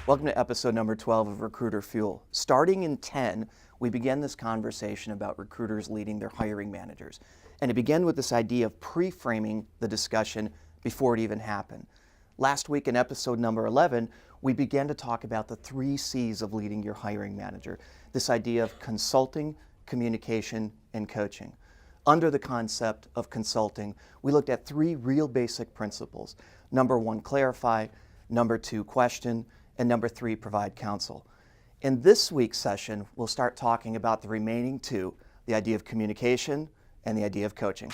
Welcome to episode number 12 of Recruiter Fuel. Starting in 10, we began this conversation about recruiters leading their hiring managers. And it began with this idea of pre-framing the discussion before it even happened. Last week in episode number 11, we began to talk about the 3 C's of leading your hiring manager. This idea of consulting, communication, and coaching. Under the concept of consulting, we looked at 3 real basic principles. Number 1, clarify. Number 2, question. And number 3, provide counsel. In this week's session, we'll start talking about the remaining 2, the idea of communication and the idea of coaching.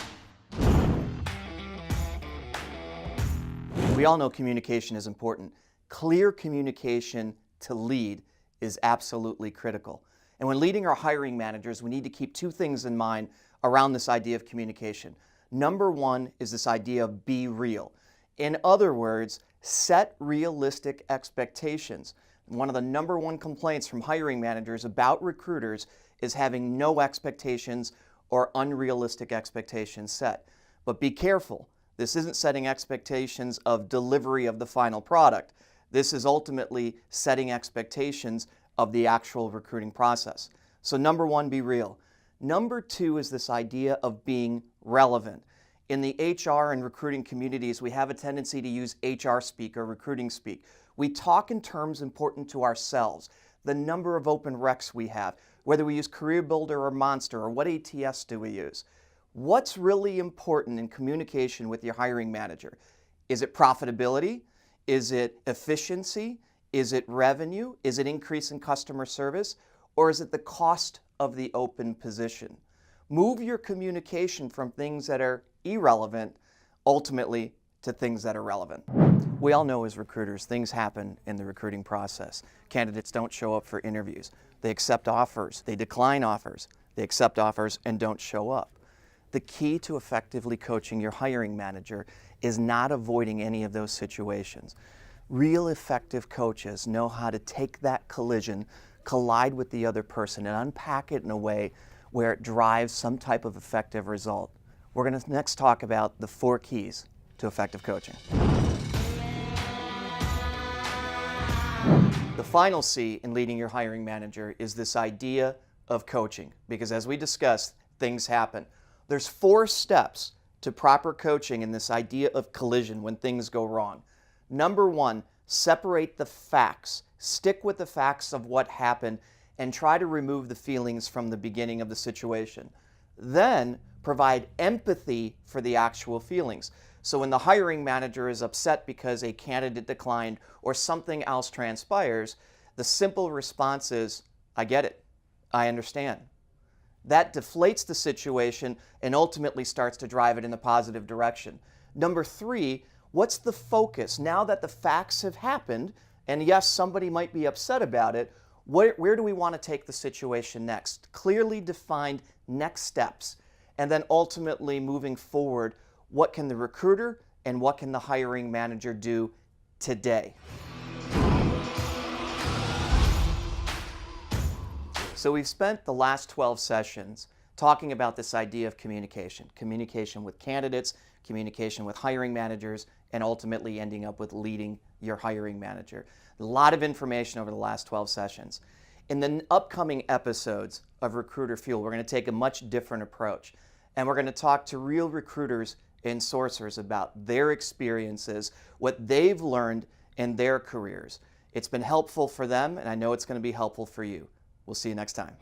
We all know communication is important. Clear communication to lead is absolutely critical. And when leading our hiring managers, we need to keep 2 things in mind around this idea of communication. Number 1 is this idea of be real. In other words, set realistic expectations. One of the number 1 complaints from hiring managers about recruiters is having no expectations or unrealistic expectations set. But be careful. This isn't setting expectations of delivery of the final product. This is ultimately setting expectations of the actual recruiting process. So number 1, be real. Number 2 is this idea of being relevant. In the HR and recruiting communities, we have a tendency to use HR speak or recruiting speak. We talk in terms important to ourselves, the number of open recs we have, whether we use Career Builder or Monster, or what ATS do we use. What's really important in communication with your hiring manager? Is it profitability? Is it efficiency? Is it revenue? Is it increase in customer service? Or is it the cost of the open position? Move your communication from things that are irrelevant, ultimately, to things that are relevant. We all know as recruiters, things happen in the recruiting process. Candidates don't show up for interviews. They accept offers. They decline offers. They accept offers and don't show up. The key to effectively coaching your hiring manager is not avoiding any of those situations. Real effective coaches know how to take that collision, collide with the other person, and unpack it in a way where it drives some type of effective result. We're going to next talk about the 4 keys to effective coaching. The final C in leading your hiring manager is this idea of coaching, because as we discussed, things happen. There's 4 steps to proper coaching in this idea of collision when things go wrong. Number 1, separate the facts. Stick with the facts of what happened and try to remove the feelings from the beginning of the situation. Then provide empathy for the actual feelings. So when the hiring manager is upset because a candidate declined or something else transpires, the simple response is, I get it, I understand. That deflates the situation and ultimately starts to drive it in the positive direction. Number 3, what's the focus? Now that the facts have happened, and yes, somebody might be upset about it, where do we want to take the situation next? Clearly defined next steps. And then ultimately moving forward, what can the recruiter and what can the hiring manager do today? So we've spent the last 12 sessions talking about this idea of communication. Communication with candidates, communication with hiring managers, and ultimately ending up with leading your hiring manager. A lot of information over the last 12 sessions. In the upcoming episodes of Recruiter Fuel, we're going to take a much different approach. And we're going to talk to real recruiters and sourcers about their experiences, what they've learned in their careers. It's been helpful for them, and I know it's going to be helpful for you. We'll see you next time.